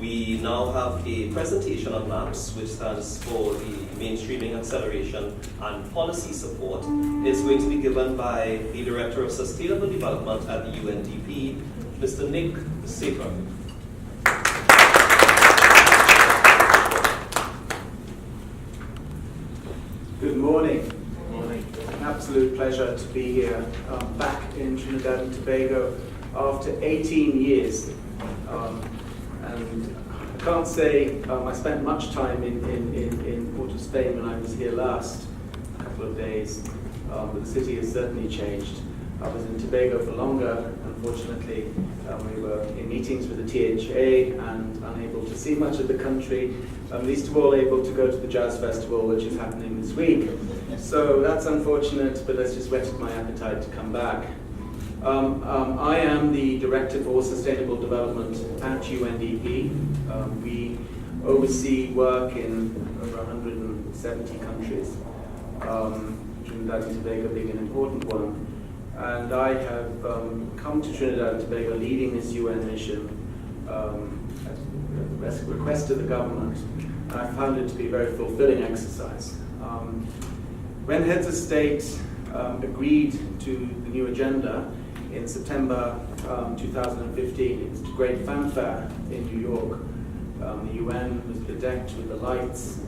we now have a presentation on MAPS, which stands for the Mainstreaming Acceleration and Policy Support. It's going to be given by the Director of Sustainable Development at the UNDP, Mr. Nick Saper. Good morning. Good morning. It's an absolute pleasure to be here back in Trinidad and Tobago after 18 years. And I can't say I spent much time in Port of Spain when I was here last, a couple of days, but the city has certainly changed. I was in Tobago for longer. Unfortunately, we were in meetings with the THA and unable to see much of the country. Least of all able to go to the Jazz Festival, which is happening this week. So that's unfortunate, but that's just whetted my appetite to come back. I am the Director for Sustainable Development at UNDP. We oversee work in over 170 countries, Trinidad and Tobago being an important one. And I have come to Trinidad and Tobago leading this UN mission at the request of the government. And I found it to be a very fulfilling exercise. When heads of state agreed to the new agenda in September 2015, it was to great fanfare in New York. The UN was bedecked with the lights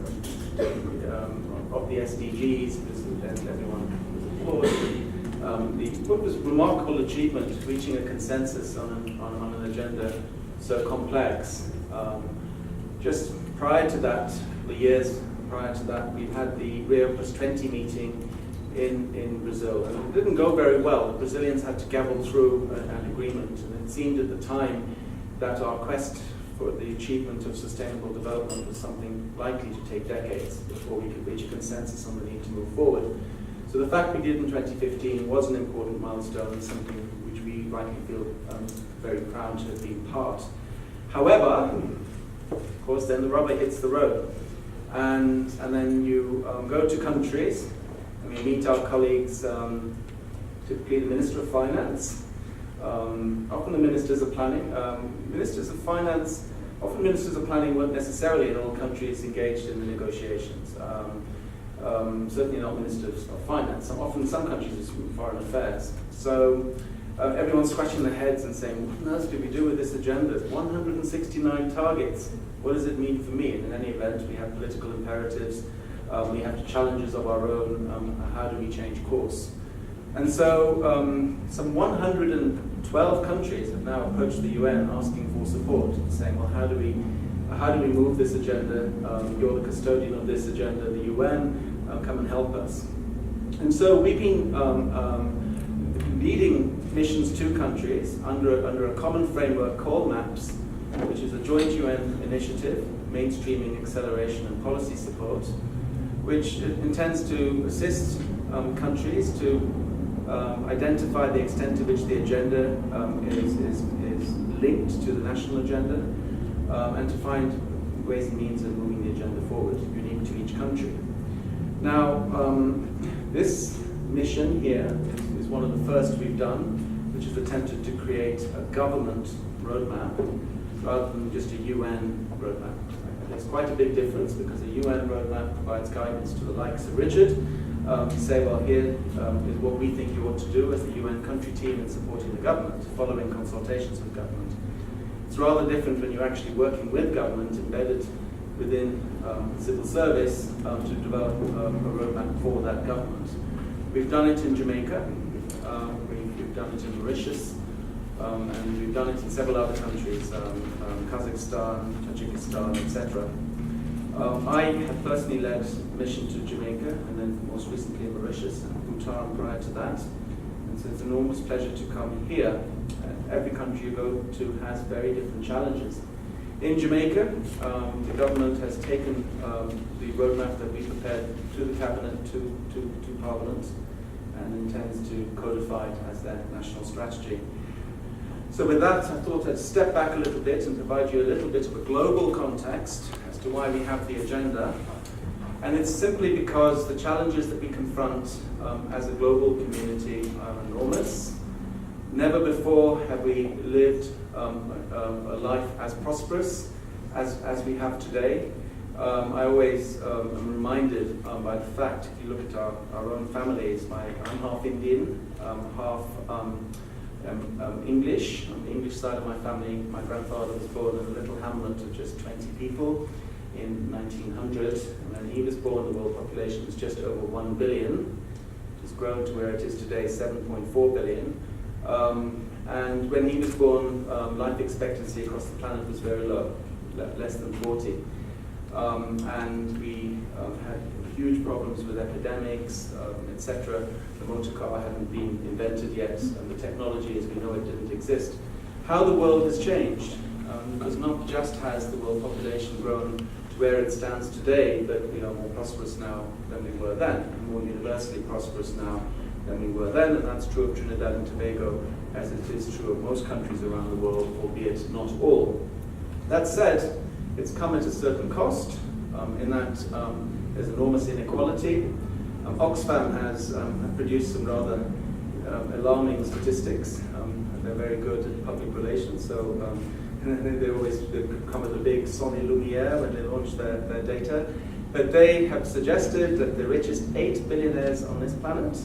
of the SDGs, and everyone was applauded. What was a remarkable achievement, reaching a consensus on an agenda so complex. Just prior to that, the years prior to that, we've had the Rio +20 meeting in Brazil, and it didn't go very well. The Brazilians had to gavel through an agreement, and it seemed at the time that our quest for the achievement of sustainable development was something likely to take decades before we could reach a consensus on the need to move forward. So the fact we did in 2015 was an important milestone, and something which we rightly feel very proud to have been part. However, of course, then the rubber hits the road. And then you go to countries, and we meet our colleagues, typically the Minister of Finance, often the Ministers of Planning. Ministers of Finance, often Ministers of Planning weren't necessarily in all countries engaged in the negotiations. Certainly not Ministers of Finance. Often some countries it's foreign affairs. So everyone's scratching their heads and saying, what on earth do we do with this agenda? 169 targets. What does it mean for me? And in any event, we have political imperatives. We have challenges of our own. How do we change course? And so some 112 countries have now approached the UN asking for support, saying, well, how do we move this agenda? You're the custodian of this agenda, the UN. Come and help us. And so we've been leading missions to countries under a common framework called MAPS, which is a joint UN initiative, Mainstreaming Acceleration and Policy Support, which intends to assist countries to identify the extent to which the agenda is linked to the national agenda, and to find ways and means of moving the agenda forward, unique to each country. Now, this mission here is one of the first we've done, which has attempted to create a government roadmap rather than just a UN roadmap. And there's quite a big difference, because a UN roadmap provides guidance to the likes of Richard to say, well, here is what we think you ought to do as the UN country team in supporting the government, following consultations with government. It's rather different when you're actually working with government, embedded within civil service, to develop a roadmap for that government. We've done it in Jamaica, we've done it in Mauritius, and we've done it in several other countries, Kazakhstan, Tajikistan, etc. I have personally led a mission to Jamaica, and then most recently in Mauritius and Bhutan prior to that. And so it's an enormous pleasure to come here. Every country you go to has very different challenges. In Jamaica, the government has taken the roadmap that we prepared to the cabinet, to Parliament, and intends to codify it as their national strategy. So with that, I thought I'd step back a little bit and provide you a little bit of a global context as to why we have the agenda. And it's simply because the challenges that we confront as a global community are enormous. Never before have we lived a life as prosperous as we have today. I always am reminded by the fact, if you look at our own families, I'm half Indian, half English. On the English side of my family, my grandfather was born in a little hamlet of just 20 people in 1900, and when he was born, the world population was just over 1 billion. It's grown to where it is today, 7.4 billion. And when he was born, life expectancy across the planet was very low, less than 40. And we had huge problems with epidemics, etc. The motor car hadn't been invented yet, and the technology as we know it didn't exist. How the world has changed, because not just has the world population grown to where it stands today, but we are more prosperous now than we were then, and more universally prosperous now than we were then, and that's true of Trinidad and Tobago, as it is true of most countries around the world, albeit not all. That said, it's come at a certain cost, in that there's enormous inequality. Oxfam has produced some rather alarming statistics. They're very good at public relations, so they always come with a big Sonny Lumiere when they launch their data. But they have suggested that the richest 8 billionaires on this planet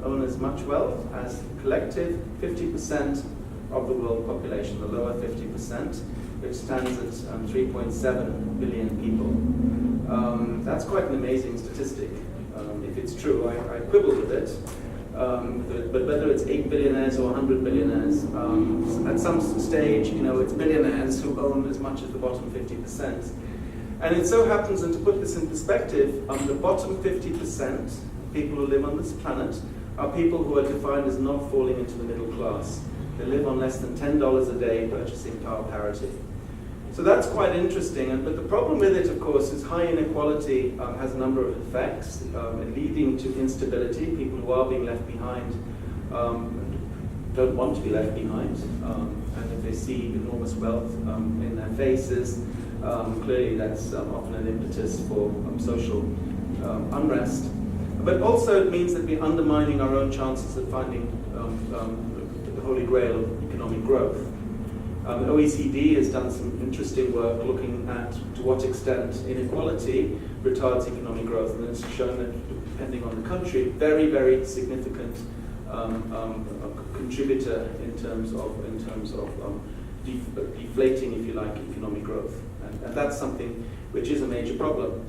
own as much wealth as collective 50% of the world population, the lower 50%, which stands at 3.7 billion people. That's quite an amazing statistic. If it's true, I quibble with it. But whether it's 8 billionaires or 100 billionaires, at some stage, it's billionaires who own as much as the bottom 50%. And it so happens, and to put this in perspective, the bottom 50% people who live on this planet are people who are defined as not falling into the middle class. They live on less than $10 a day, purchasing power parity. So that's quite interesting, but the problem with it, of course, is high inequality has a number of effects, leading to instability. People who are being left behind don't want to be left behind, and if they see enormous wealth in their faces, clearly that's often an impetus for social unrest. But also it means that we're undermining our own chances of finding the holy grail of economic growth. The OECD has done some interesting work looking at to what extent inequality retards economic growth, and it's shown that depending on the country, very, very significant contributor in terms of deflating, if you like, economic growth, and that's something which is a major problem.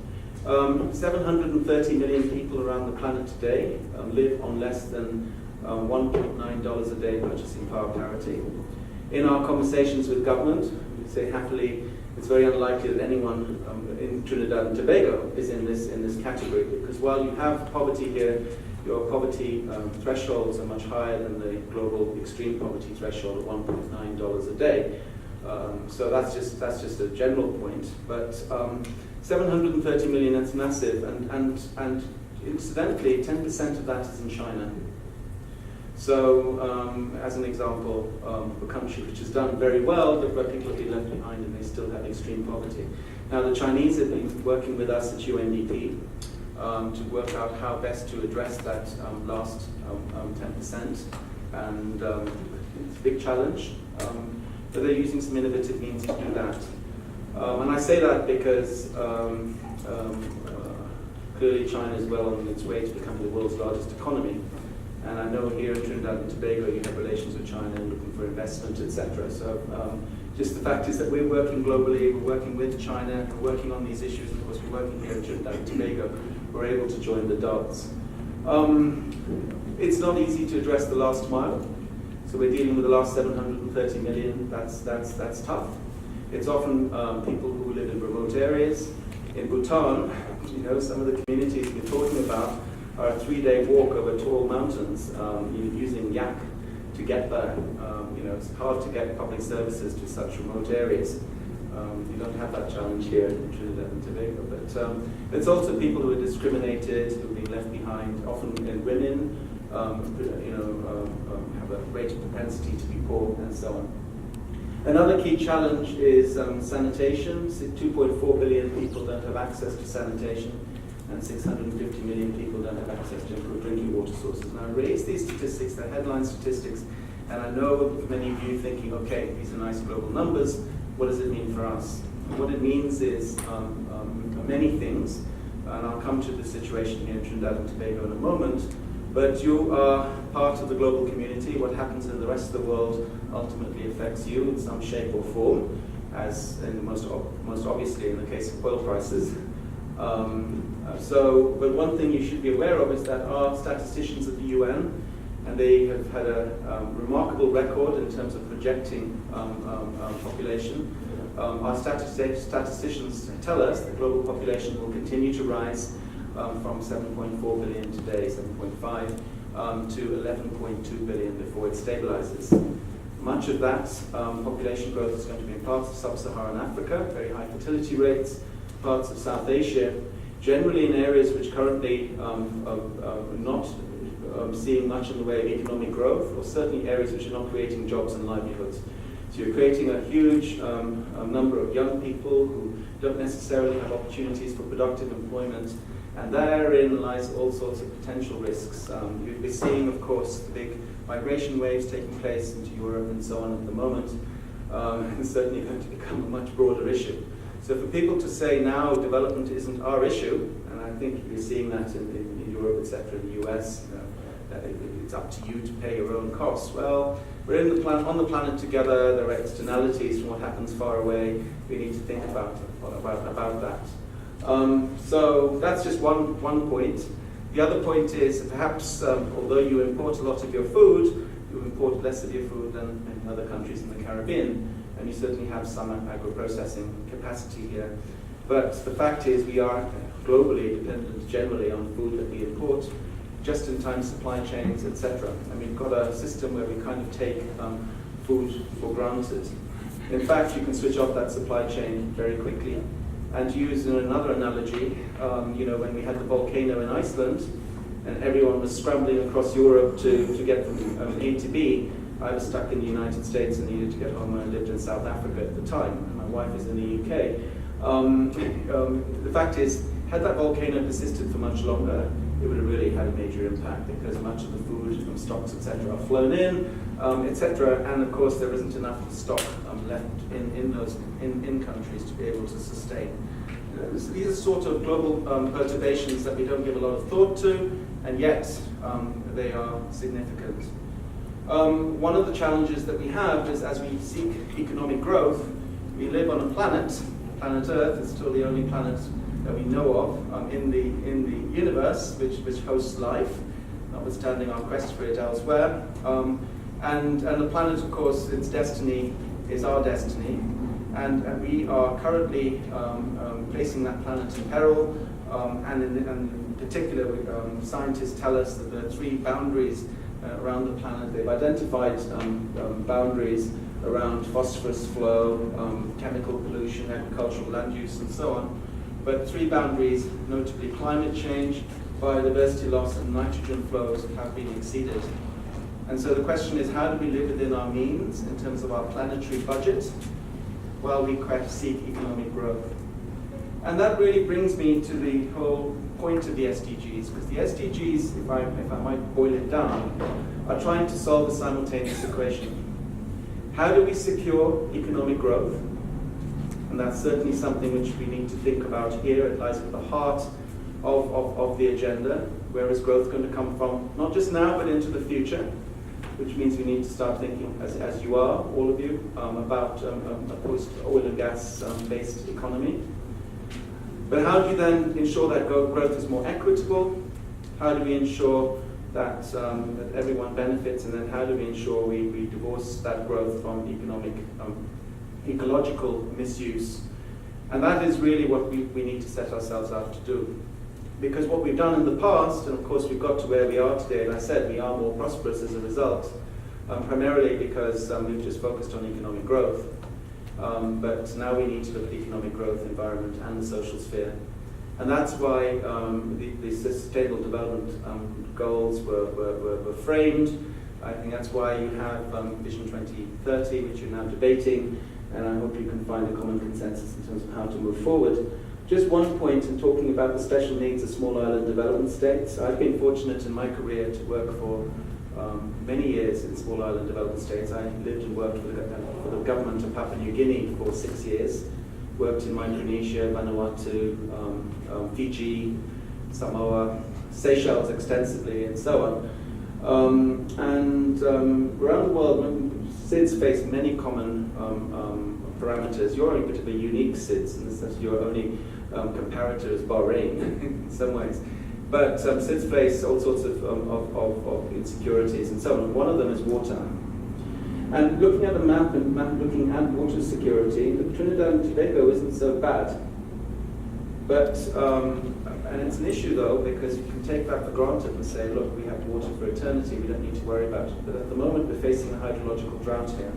730 million people around the planet today live on less than $1.9 a day purchasing power parity. In our conversations with government, we say happily it's very unlikely that anyone in Trinidad and Tobago is in this category, because while you have poverty here, your poverty thresholds are much higher than the global extreme poverty threshold of $1.9 a day. So that's just a general point. But 730 million, that's massive, and incidentally, 10% of that is in China. So, as an example, a country which has done very well, but where people have been left behind and they still have extreme poverty. Now, the Chinese have been working with us at UNDP to work out how best to address that last 10%, and it's a big challenge, but they're using some innovative means to do that. And I say that because clearly China is well on its way to becoming the world's largest economy. And I know here in Trinidad and Tobago you have relations with China and looking for investment, etc. So just the fact is that we're working globally, we're working with China, we're working on these issues, and of course we're working here in Trinidad and Tobago, we're able to join the dots. It's not easy to address the last mile. So we're dealing with the last 730 million, that's tough. It's often people who live in remote areas. In Bhutan, some of the communities we're talking about are a 3-day walk over tall mountains, using yak to get there. It's hard to get public services to such remote areas. You don't have that challenge here in Trinidad and Tobago. But it's also people who are discriminated, who are being left behind, often women, have a greater propensity to be poor, and so on. Another key challenge is sanitation. 2.4 billion people don't have access to sanitation, and 650 million people don't have access to improved drinking water sources. And I raise these statistics, they're headline statistics, and I know many of you thinking, okay, these are nice global numbers, what does it mean for us? What it means is many things, and I'll come to the situation here in Trinidad and Tobago in a moment, but you are part of the global community. What happens in the rest of the world ultimately affects you in some shape or form, as in most obviously in the case of oil prices. But one thing you should be aware of is that our statisticians at the UN, and they have had a remarkable record in terms of projecting population. Our statisticians tell us the global population will continue to rise from 7.4 billion today, 7.5, to 11.2 billion before it stabilizes. Much of that population growth is going to be in parts of sub-Saharan Africa, very high fertility rates, parts of South Asia, generally in areas which currently are not seeing much in the way of economic growth, or certainly areas which are not creating jobs and livelihoods. So you're creating a huge number of young people who don't necessarily have opportunities for productive employment, and therein lies all sorts of potential risks. We're seeing, of course, the big migration waves taking place into Europe and so on at the moment, and it's certainly going to become a much broader issue. So for people to say now development isn't our issue, and I think you're seeing that in Europe, etc., in the US, that it's up to you to pay your own costs. Well, we're on the planet together. There are externalities from what happens far away. We need to think about that. So that's just one point. The other point is perhaps although you import a lot of your food, you import less of your food than in other countries in the Caribbean, and you certainly have some agro-processing capacity here. But the fact is we are globally dependent generally on food that we import, just-in-time supply chains, etc. And we've got a system where we kind of take food for granted. In fact, you can switch off that supply chain very quickly. And to use another analogy, when we had the volcano in Iceland, and everyone was scrambling across Europe to get from A to B, I was stuck in the United States and needed to get home. I lived in South Africa at the time, and my wife is in the UK. The fact is, had that volcano persisted for much longer, it would have really had a major impact, because much of the food from stocks, etc., are flown in, etc., and of course there isn't enough stock left in countries to be able to sustain. These are sort of global perturbations that we don't give a lot of thought to, and yet they are significant. One of the challenges that we have is, as we seek economic growth, we live on a planet Earth is still the only planet that we know of in the universe which hosts life, notwithstanding our quest for it elsewhere. And the planet, of course, its destiny is our destiny, and we are currently placing that planet in peril. And in particular, scientists tell us that there are 3 boundaries around the planet. They've identified boundaries around phosphorus flow, chemical pollution, agricultural land use, and so on. But 3 boundaries, notably climate change, biodiversity loss, and nitrogen flows, have been exceeded. And so the question is, how do we live within our means in terms of our planetary budget while we seek economic growth? And that really brings me to the whole point of the SDGs, because the SDGs, if I might boil it down, are trying to solve a simultaneous equation. How do we secure economic growth? And that's certainly something which we need to think about here. It lies at the heart of the agenda. Where is growth going to come from? Not just now, but into the future, which means we need to start thinking, as you are, all of you, about a post-oil and gas-based economy. But how do you then ensure that growth is more equitable? How do we ensure that everyone benefits? And then how do we ensure we divorce that growth from ecological misuse? And that is really what we need to set ourselves out to do. Because what we've done in the past, and of course we've got to where we are today, and I said we are more prosperous as a result, primarily because we've just focused on economic growth. But now we need to look at economic growth, environment, and the social sphere. And that's why the Sustainable Development Goals were framed. I think that's why you have Vision 2030, which you're now debating, and I hope you can find a common consensus in terms of how to move forward. Just one point in talking about the special needs of small island development states. I've been fortunate in my career to work for many years in small island development states. I lived and worked for the government of Papua New Guinea for 6 years, worked in Micronesia, Vanuatu, Fiji, Samoa, Seychelles extensively, and so on. Around the world, SIDS face many common parameters. You're a bit of a unique SIDS in the sense your only comparator is Bahrain in some ways. But SIDS face all sorts of insecurities and so on. One of them is water. And looking at the map and looking at water security, Trinidad and Tobago isn't so bad. But, and it's an issue though, because you can take that for granted and say, look, we have water for eternity, we don't need to worry about it. But at the moment, we're facing a hydrological drought here.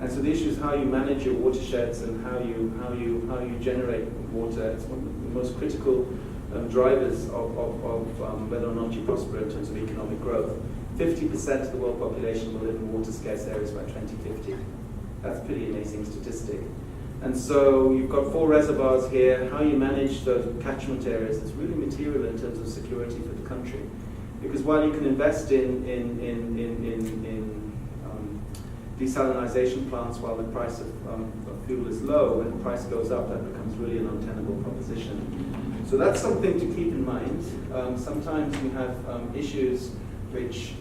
And so the issue is how you manage your watersheds and how you generate water. It's one of the most critical drivers of whether or not you prosper in terms of economic growth. 50% of the world population will live in water-scarce areas by 2050. That's a pretty amazing statistic. And so you've got 4 reservoirs here. How you manage those catchment areas is really material in terms of security for the country. Because while you can invest in desalinization plants while the price of fuel is low, when the price goes up, that becomes really an untenable proposition. So that's something to keep in mind. Sometimes you have issues which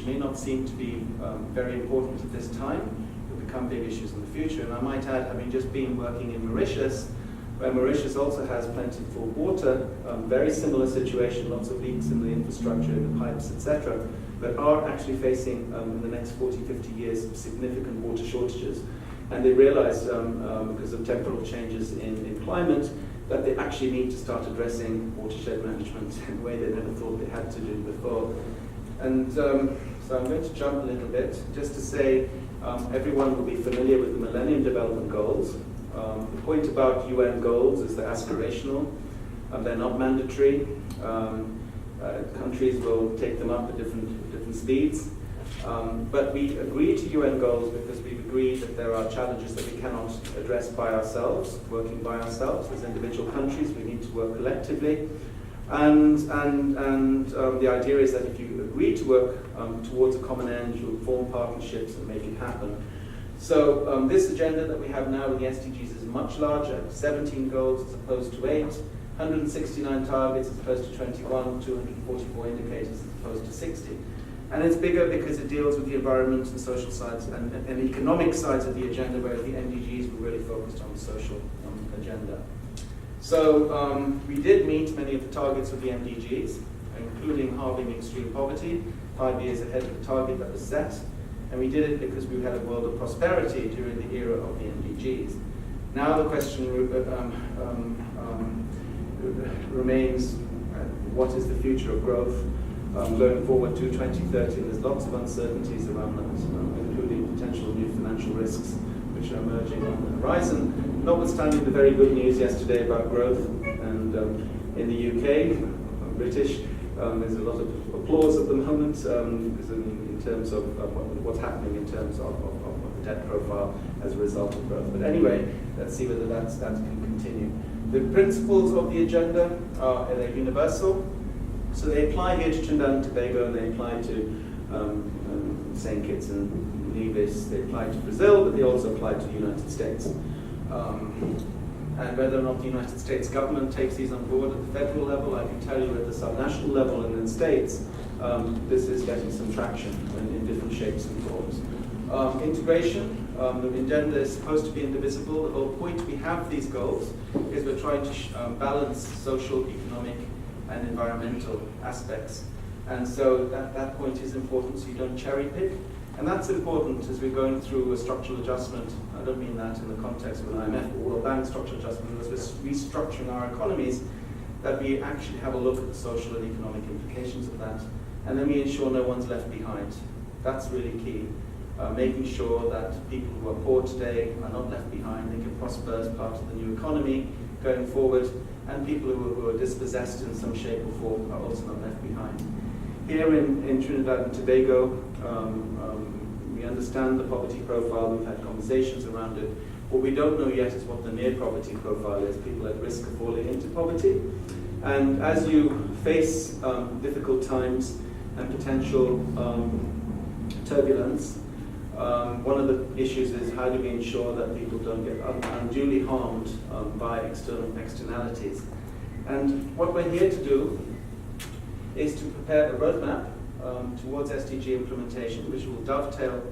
may not seem to be very important at this time, but become big issues in the future. And I might add, having just been working in Mauritius, where Mauritius also has plentiful water, very similar situation, lots of leaks in the infrastructure, in the pipes, etc., but are actually facing, in the next 40, 50 years, significant water shortages. And they realized, because of temporal changes in climate, that they actually need to start addressing watershed management in a way they never thought they had to do before. And so I'm going to jump a little bit, just to say everyone will be familiar with the Millennium Development Goals. The point about UN goals is they're aspirational, they're not mandatory. Countries will take them up at different speeds. But we agree to UN goals because we've agreed that there are challenges that we cannot address by ourselves, working by ourselves as individual countries. We need to work collectively. And the idea is that if you agree to work towards a common end, you'll form partnerships and make it happen. So this agenda that we have now with the SDGs is much larger, 17 goals as opposed to 8, 169 targets as opposed to 21, 244 indicators as opposed to 60. And it's bigger because it deals with the environment and social sides and economic sides of the agenda, whereas the MDGs were really focused on the social agenda. So we did meet many of the targets of the MDGs, including halving extreme poverty, 5 years ahead of the target that was set. And we did it because we had a world of prosperity during the era of the MDGs. Now the question remains, what is the future of growth going forward to 2030? There's lots of uncertainties around that, including potential new financial risks which are emerging on the horizon. Notwithstanding the very good news yesterday about growth, and in the UK, British, there's a lot of applause at the moment because in terms of what's happening in terms of the debt profile as a result of growth. But anyway, let's see whether that can continue. The principles of the agenda are they're universal, so they apply here to Trinidad and Tobago, and they apply to St. Kitts and Nevis. They apply to Brazil, but they also apply to the United States. And whether or not the United States government takes these on board at the federal level, I can tell you at the subnational level and in states, this is getting some traction in different shapes and forms. Integration, the agenda is supposed to be indivisible. The whole point we have these goals is we're trying to balance social, economic, and environmental aspects. And so that point is important, so you don't cherry pick. And that's important as we're going through a structural adjustment. I don't mean that in the context of an IMF or World Bank structural adjustment, as we're restructuring our economies, that we actually have a look at the social and economic implications of that. And then we ensure no one's left behind. That's really key. Making sure that people who are poor today are not left behind, they can prosper as part of the new economy going forward, and people who are dispossessed in some shape or form are also not left behind. Here in Trinidad and Tobago, we understand the poverty profile, we've had conversations around it. What we don't know yet is what the near poverty profile is, people at risk of falling into poverty. And as you face difficult times and potential turbulence, One of the issues is how do we ensure that people don't get unduly harmed by externalities. And what we're here to do is to prepare a roadmap towards SDG implementation, which will dovetail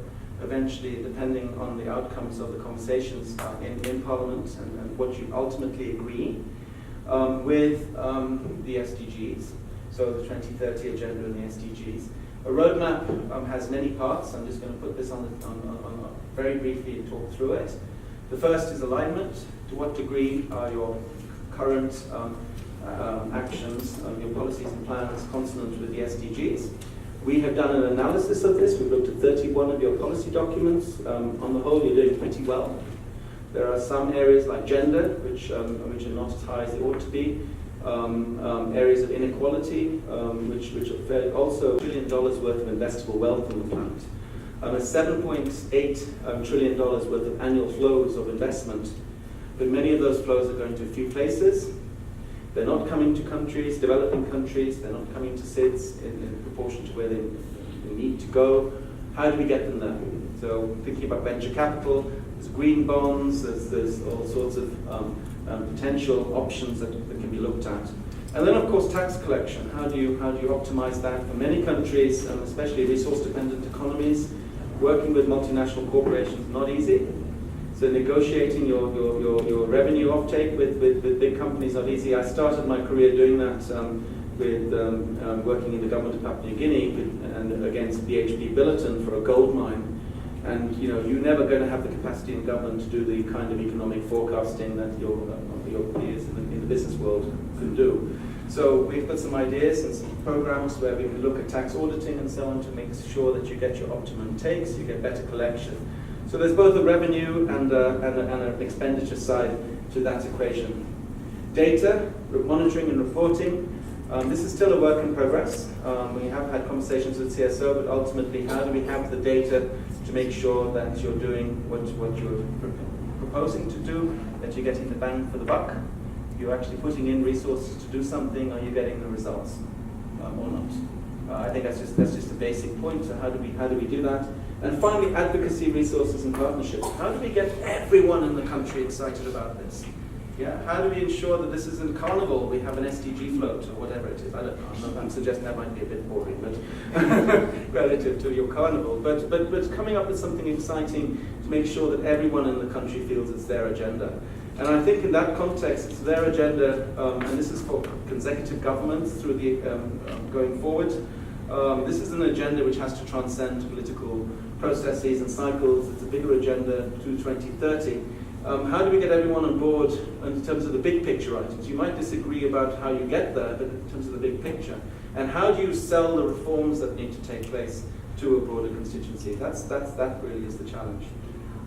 eventually, depending on the outcomes of the conversations in Parliament and what you ultimately agree with the SDGs, so the 2030 agenda and the SDGs. A roadmap has many parts. I'm just going to put this on very briefly and talk through it. The first is alignment. To what degree are your current actions, your policies and plans consonant with the SDGs? We have done an analysis of this. We've looked at 31 of your policy documents. On the whole, you're doing pretty well. There are some areas like gender, which are not as high as they ought to be. Areas of inequality, which are also $1 trillion worth of investable wealth on the planet. A $7.8 trillion worth of annual flows of investment. But many of those flows are going to a few places. They're not coming to countries, developing countries. They're not coming to SIDS in proportion to where they need to go. How do we get them there? So thinking about venture capital, there's green bonds, there's all sorts of potential options that can be looked at. And then, of course, tax collection. How do you optimize that? For many countries, especially resource-dependent economies, working with multinational corporations not easy. So negotiating your revenue offtake with big companies not easy. I started my career doing that with working in the government of Papua New Guinea and against BHP Billiton for a gold mine. And you're never going to have the capacity in government to do the kind of economic forecasting that your peers in the business world can do. So we've got some ideas and some programs where we can look at tax auditing and so on to make sure that you get your optimum takes, you get better collection. So there's both a revenue and an expenditure side to that equation. Data, monitoring and reporting. This is still a work in progress. We have had conversations with CSO, but ultimately, how do we have the data to make sure that you're doing what you're proposing to do, that you're getting the bang for the buck? You're actually putting in resources to do something, are you getting the results or not? I think that's just a basic point. So how do we do that? And finally, advocacy, resources, and partnerships. How do we get everyone in the country excited about this? Yeah, how do we ensure that this isn't carnival? We have an SDG float or whatever it is. I don't know. I'm suggesting that might be a bit boring, but relative to your carnival. But coming up with something exciting to make sure that everyone in the country feels it's their agenda. And I think in that context, it's their agenda, and this is for consecutive governments through the going forward. This is an agenda which has to transcend political processes and cycles. It's a bigger agenda to 2030. How do we get everyone on board in terms of the big picture items? You might disagree about how you get there, but in terms of the big picture. And how do you sell the reforms that need to take place to a broader constituency? That really is the challenge.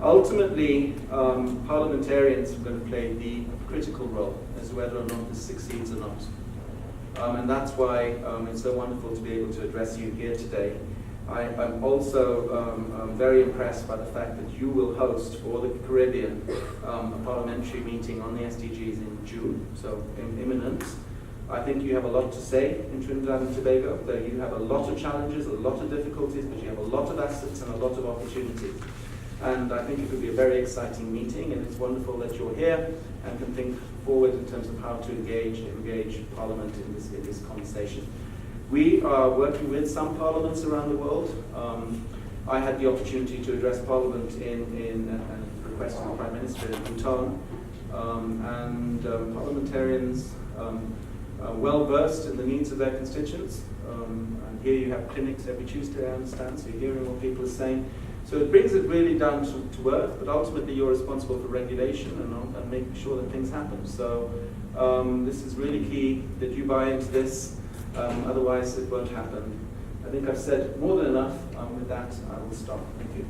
Ultimately, parliamentarians are going to play the critical role as to whether or not this succeeds or not. And that's why it's so wonderful to be able to address you here today. I'm also very impressed by the fact that you will host for the Caribbean a parliamentary meeting on the SDGs in June, so imminent. I think you have a lot to say in Trinidad and Tobago. That you have a lot of challenges, a lot of difficulties, but you have a lot of assets and a lot of opportunities. And I think it could be a very exciting meeting, and it's wonderful that you're here and can think forward in terms of how to engage Parliament in this conversation. We are working with some parliaments around the world. I had the opportunity to address Parliament in a request from the Prime Minister in Bhutan, and parliamentarians are well versed in the needs of their constituents. And here you have clinics every Tuesday, I understand, so you're hearing what people are saying. So it brings it really down to earth, but ultimately you're responsible for regulation and making sure that things happen. So this is really key that you buy into this, otherwise it won't happen. I think I've said more than enough. With that, I will stop. Thank you.